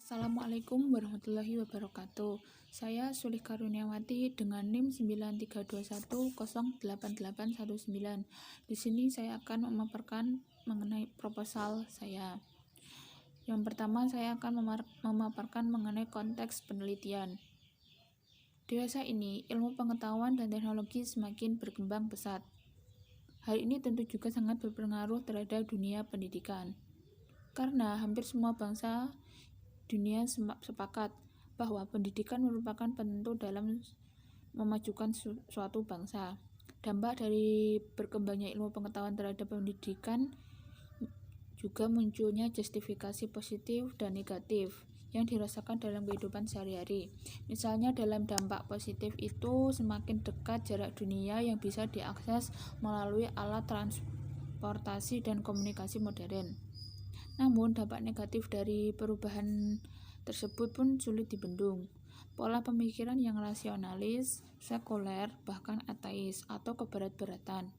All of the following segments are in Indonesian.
Assalamualaikum warahmatullahi wabarakatuh. Saya Sulih Karuniawati dengan NIM 9321088819. Di sini saya akan memaparkan mengenai proposal saya. Yang pertama, saya akan memaparkan mengenai konteks penelitian. Dewasa ini, ilmu pengetahuan dan teknologi semakin berkembang pesat. Hal ini tentu juga sangat berpengaruh terhadap dunia pendidikan. Karena hampir semua bangsa dunia sepakat bahwa pendidikan merupakan penentu dalam memajukan suatu bangsa. Dampak dari berkembangnya ilmu pengetahuan terhadap pendidikan juga munculnya justifikasi positif dan negatif yang dirasakan dalam kehidupan sehari-hari. Misalnya dalam dampak positif itu semakin dekat jarak dunia yang bisa diakses melalui alat transportasi dan komunikasi modern. Namun dampak negatif dari perubahan tersebut pun sulit dibendung. Pola pemikiran yang rasionalis, sekuler, bahkan ateis atau keberat-beratan.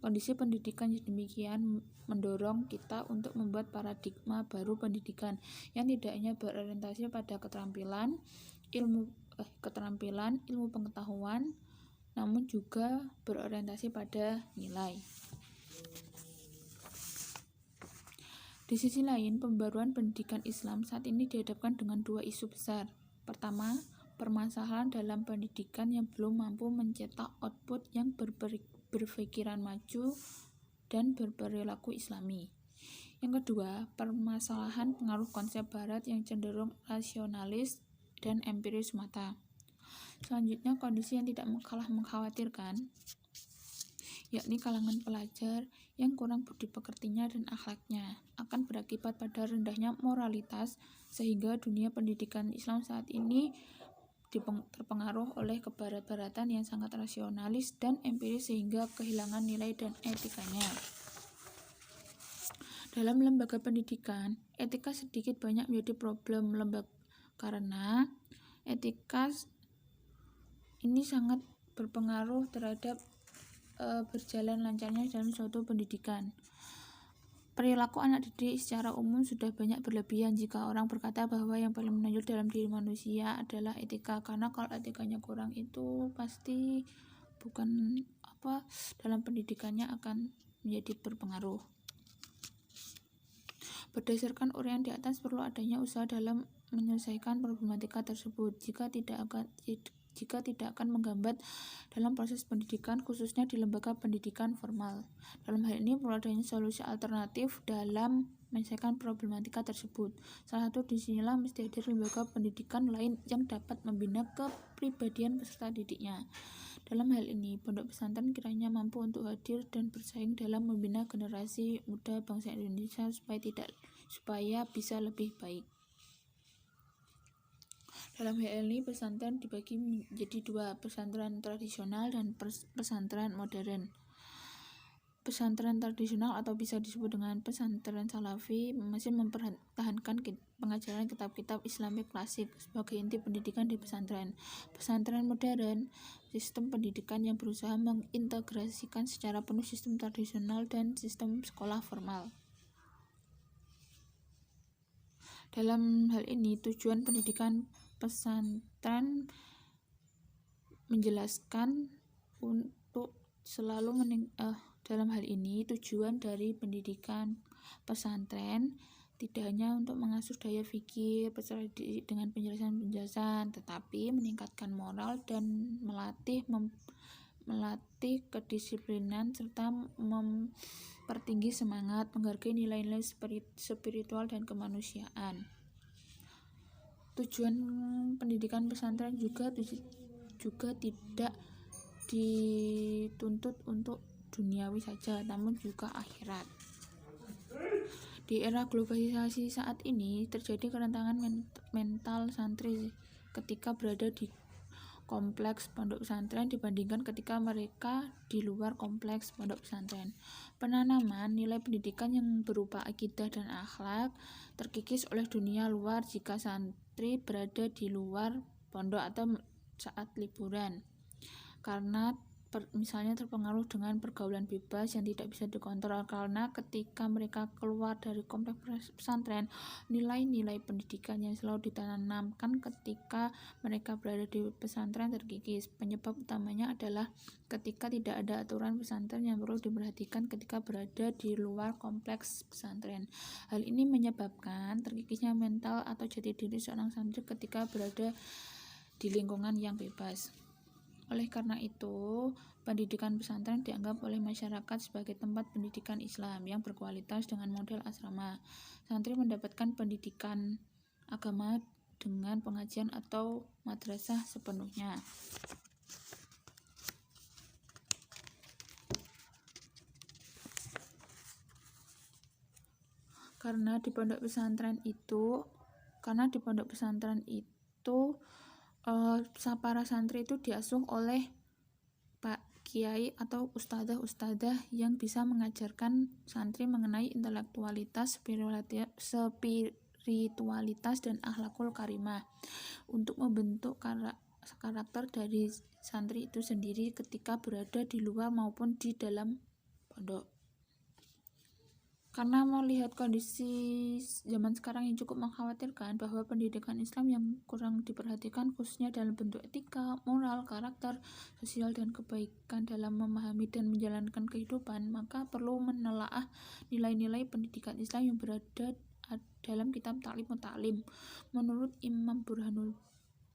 Kondisi pendidikan yang demikian mendorong kita untuk membuat paradigma baru pendidikan yang tidak hanya berorientasi pada keterampilan, ilmu pengetahuan, namun juga berorientasi pada nilai. Di sisi lain, pembaruan pendidikan Islam saat ini dihadapkan dengan dua isu besar. Pertama, permasalahan dalam pendidikan yang belum mampu mencetak output yang berpikiran maju dan berperilaku Islami. Yang kedua, permasalahan pengaruh konsep Barat yang cenderung rasionalis dan empiris semata. Selanjutnya, kondisi yang tidak kalah mengkhawatirkan, yakni kalangan pelajar yang kurang budi pekertinya dan akhlaknya akan berakibat pada rendahnya moralitas, sehingga dunia pendidikan Islam saat ini terpengaruh oleh kebarat-baratan yang sangat rasionalis dan empiris sehingga kehilangan nilai dan etikanya. Dalam lembaga pendidikan, etika sedikit banyak menjadi problem lembaga karena etika ini sangat berpengaruh terhadap berjalan lancarnya dalam suatu pendidikan. Perilaku anak didik secara umum sudah banyak berlebihan jika orang berkata bahwa yang paling menonjol dalam diri manusia adalah etika, karena kalau etikanya kurang itu pasti dalam pendidikannya akan menjadi berpengaruh. Berdasarkan uraian di atas, perlu adanya usaha dalam menyelesaikan problematika tersebut jika tidak akan menghambat dalam proses pendidikan, khususnya di lembaga pendidikan formal. Dalam hal ini perlu adanya solusi alternatif dalam menyelesaikan problematika tersebut. Salah satu disinilah mesti hadir lembaga pendidikan lain yang dapat membina kepribadian peserta didiknya. Dalam hal ini, pondok pesantren kiranya mampu untuk hadir dan bersaing dalam membina generasi muda bangsa Indonesia supaya bisa lebih baik. Dalam hal ini, pesantren dibagi menjadi dua, pesantren tradisional dan pesantren modern. Pesantren tradisional atau bisa disebut dengan pesantren salafi masih mempertahankan pengajaran kitab-kitab Islami klasik sebagai inti pendidikan di pesantren. Pesantren modern, sistem pendidikan yang berusaha mengintegrasikan secara penuh sistem tradisional dan sistem sekolah formal. Dalam hal ini, tujuan pendidikan pesantren menjelaskan untuk selalu dalam hal ini, tujuan dari pendidikan pesantren tidak hanya untuk mengasuh daya pikir peserta didik dengan penjelasan, tetapi meningkatkan moral dan melatih kedisiplinan serta mempertinggi semangat, menghargai nilai-nilai spiritual dan kemanusiaan. Tujuan pendidikan pesantren juga tidak dituntut untuk duniawi saja, namun juga akhirat. Di era globalisasi saat ini, terjadi kerentanan mental santri ketika berada di kompleks pondok pesantren dibandingkan ketika mereka di luar kompleks pondok pesantren. Penanaman nilai pendidikan yang berupa akidah dan akhlak terkikis oleh dunia luar jika santri berada di luar pondok atau saat liburan, karena misalnya terpengaruh dengan pergaulan bebas yang tidak bisa dikontrol, karena ketika mereka keluar dari kompleks pesantren, nilai-nilai pendidikan yang selalu ditanamkan ketika mereka berada di pesantren terkikis. Penyebab utamanya adalah ketika tidak ada aturan pesantren yang perlu diperhatikan ketika berada di luar kompleks pesantren. Hal ini menyebabkan terkikisnya mental atau jati diri seorang santri ketika berada di lingkungan yang bebas. Oleh karena itu, pendidikan pesantren dianggap oleh masyarakat sebagai tempat pendidikan Islam yang berkualitas dengan model asrama. Santri mendapatkan pendidikan agama dengan pengajian atau madrasah sepenuhnya. Karena di pondok pesantren itu para santri itu diasuh oleh Pak Kiai atau ustadzah yang bisa mengajarkan santri mengenai intelektualitas, spiritualitas, dan akhlakul karimah untuk membentuk karakter dari santri itu sendiri ketika berada di luar maupun di dalam pondok. Karena melihat kondisi zaman sekarang yang cukup mengkhawatirkan bahwa pendidikan Islam yang kurang diperhatikan khususnya dalam bentuk etika, moral, karakter, sosial, dan kebaikan dalam memahami dan menjalankan kehidupan, maka perlu menelaah nilai-nilai pendidikan Islam yang berada dalam kitab Ta'limut Ta'lim. Menurut Imam Burhanul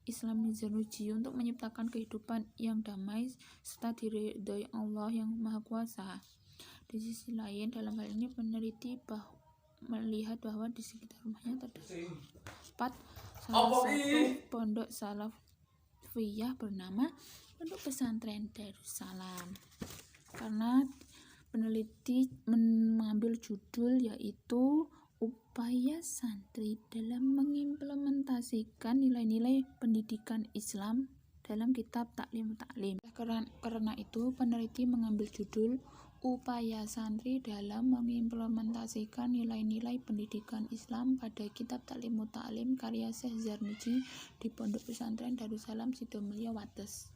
Islam Mizanuji, untuk menciptakan kehidupan yang damai serta diridhoi Allah yang Maha Kuasa. Di sisi lain, dalam hal ini peneliti melihat bahwa di sekitar rumahnya terdapat salah satu pondok salafiyah bernama Pondok Pesantren Darussalam. Karena peneliti mengambil judul yaitu upaya santri dalam mengimplementasikan nilai-nilai pendidikan Islam dalam kitab Ta'limut Ta'lim. Karena itu, peneliti mengambil judul upaya santri dalam mengimplementasikan nilai-nilai pendidikan Islam pada kitab Ta'limut Ta'lim karya Syekh Zarnuji di Pondok Pesantren Darussalam Sidomulyo Wates.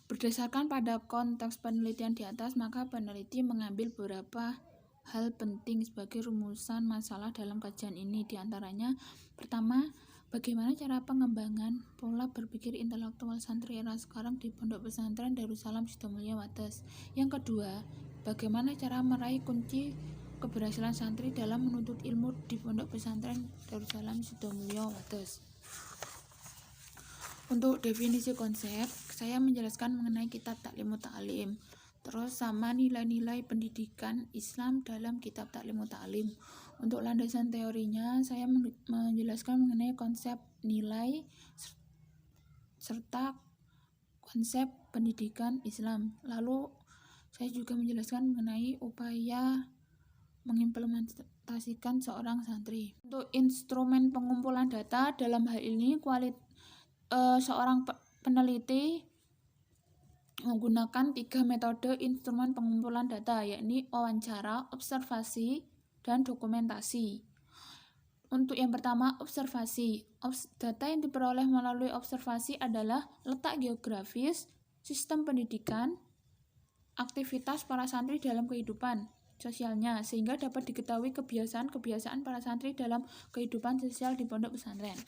Berdasarkan pada konteks penelitian di atas, maka peneliti mengambil beberapa hal penting sebagai rumusan masalah dalam kajian ini. Di antaranya, pertama, bagaimana cara pengembangan pola berpikir intelektual santri era sekarang di Pondok Pesantren Darussalam Sidomulyo Wates. Yang kedua, bagaimana cara meraih kunci keberhasilan santri dalam menuntut ilmu di Pondok Pesantren Darussalam Sidomulyo Wates. Untuk definisi konsep, saya menjelaskan mengenai kitab Ta'limut Ta'lim, terus sama nilai-nilai pendidikan Islam dalam kitab Ta'limut Ta'lim. Untuk landasan teorinya, saya menjelaskan mengenai konsep nilai serta konsep pendidikan Islam. Lalu saya juga menjelaskan mengenai upaya mengimplementasikan seorang santri. Untuk instrumen pengumpulan data, dalam hal ini seorang peneliti menggunakan 3 metode instrumen pengumpulan data, yakni wawancara, observasi, dan dokumentasi. Untuk yang pertama, observasi. Data yang diperoleh melalui observasi adalah letak geografis, sistem pendidikan, aktivitas para santri dalam kehidupan sosialnya, sehingga dapat diketahui kebiasaan-kebiasaan para santri dalam kehidupan sosial di pondok pesantren.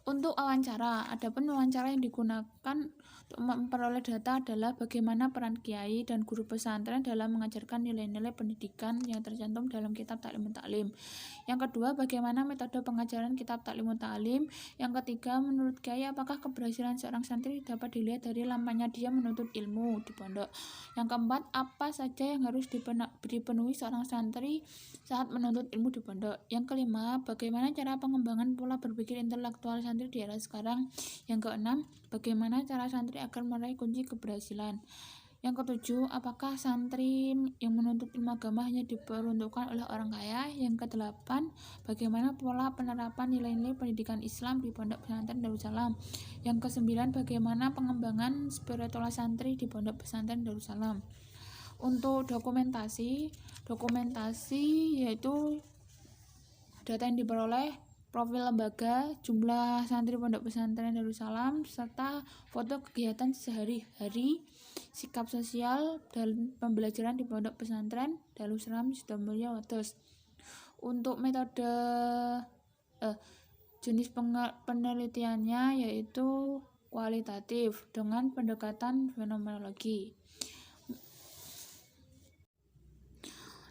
Untuk wawancara, adapun wawancara yang digunakan untuk memperoleh data adalah bagaimana peran kiai dan guru pesantren dalam mengajarkan nilai-nilai pendidikan yang tercantum dalam kitab Ta'limut Ta'lim. Yang kedua, bagaimana metode pengajaran kitab Ta'limut Ta'lim. Yang ketiga, menurut kiai, apakah keberhasilan seorang santri dapat dilihat dari lamanya dia menuntut ilmu di pondok. Yang keempat, apa saja yang harus dipenuhi seorang santri saat menuntut ilmu di pondok. Yang kelima, bagaimana cara pengembangan pola berpikir intelektual santri di era sekarang. Yang keenam, bagaimana cara santri agar meraih kunci keberhasilan. Yang ketujuh, apakah santri yang menuntut ilmu agama hanya diperuntukkan oleh orang kaya. Yang kedelapan, bagaimana pola penerapan nilai-nilai pendidikan Islam di Pondok Pesantren Darussalam. Yang kesembilan, bagaimana pengembangan spiritual santri di Pondok Pesantren Darussalam. Untuk dokumentasi yaitu data yang diperoleh, profil lembaga, jumlah santri Pondok Pesantren Darussalam, serta foto kegiatan sehari-hari, sikap sosial dan pembelajaran di Pondok Pesantren Darussalam Sidomulyo Wates. Untuk metode jenis penelitiannya yaitu kualitatif dengan pendekatan fenomenologi.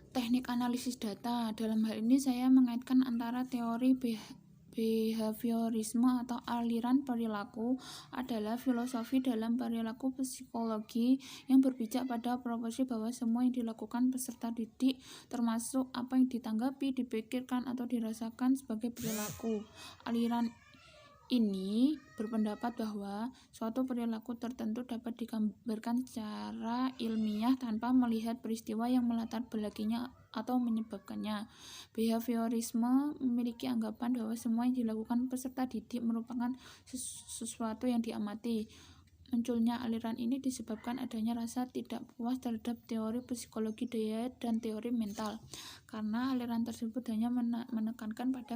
Teknik analisis data, dalam hal ini saya mengaitkan antara teori behaviorisme atau aliran perilaku adalah filosofi dalam perilaku psikologi yang berpijak pada proporsi bahwa semua yang dilakukan peserta didik, termasuk apa yang ditanggapi, dipikirkan, atau dirasakan sebagai perilaku. Aliran ini berpendapat bahwa suatu perilaku tertentu dapat digambarkan secara ilmiah tanpa melihat peristiwa yang melatar belakanginya atau menyebabkannya. Behaviorisme memiliki anggapan bahwa semua yang dilakukan peserta didik merupakan sesuatu yang diamati. Munculnya aliran ini disebabkan adanya rasa tidak puas terhadap teori psikologi daya dan teori mental, karena aliran tersebut hanya menekankan pada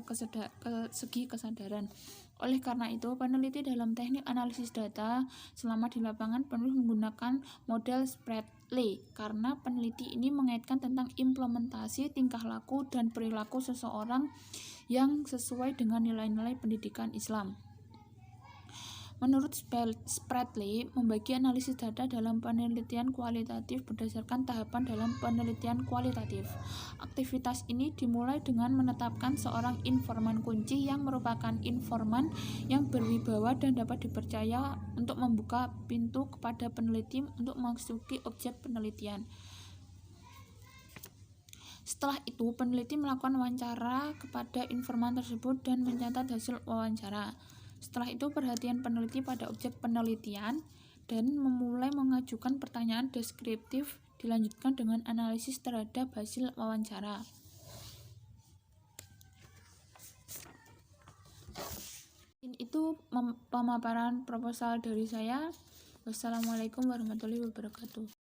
segi kesadaran. Oleh karena itu, peneliti dalam teknik analisis data selama di lapangan perlu menggunakan model Spratly, karena peneliti ini mengaitkan tentang implementasi tingkah laku dan perilaku seseorang yang sesuai dengan nilai-nilai pendidikan Islam. Menurut Spratly, membagi analisis data dalam penelitian kualitatif berdasarkan tahapan dalam penelitian kualitatif. Aktivitas ini dimulai dengan menetapkan seorang informan kunci yang merupakan informan yang berwibawa dan dapat dipercaya untuk membuka pintu kepada peneliti untuk memasuki objek penelitian. Setelah itu, peneliti melakukan wawancara kepada informan tersebut dan mencatat hasil wawancara. Setelah itu, perhatian peneliti pada objek penelitian dan memulai mengajukan pertanyaan deskriptif dilanjutkan dengan analisis terhadap hasil wawancara. Itu pemaparan proposal dari saya. Wassalamualaikum warahmatullahi wabarakatuh.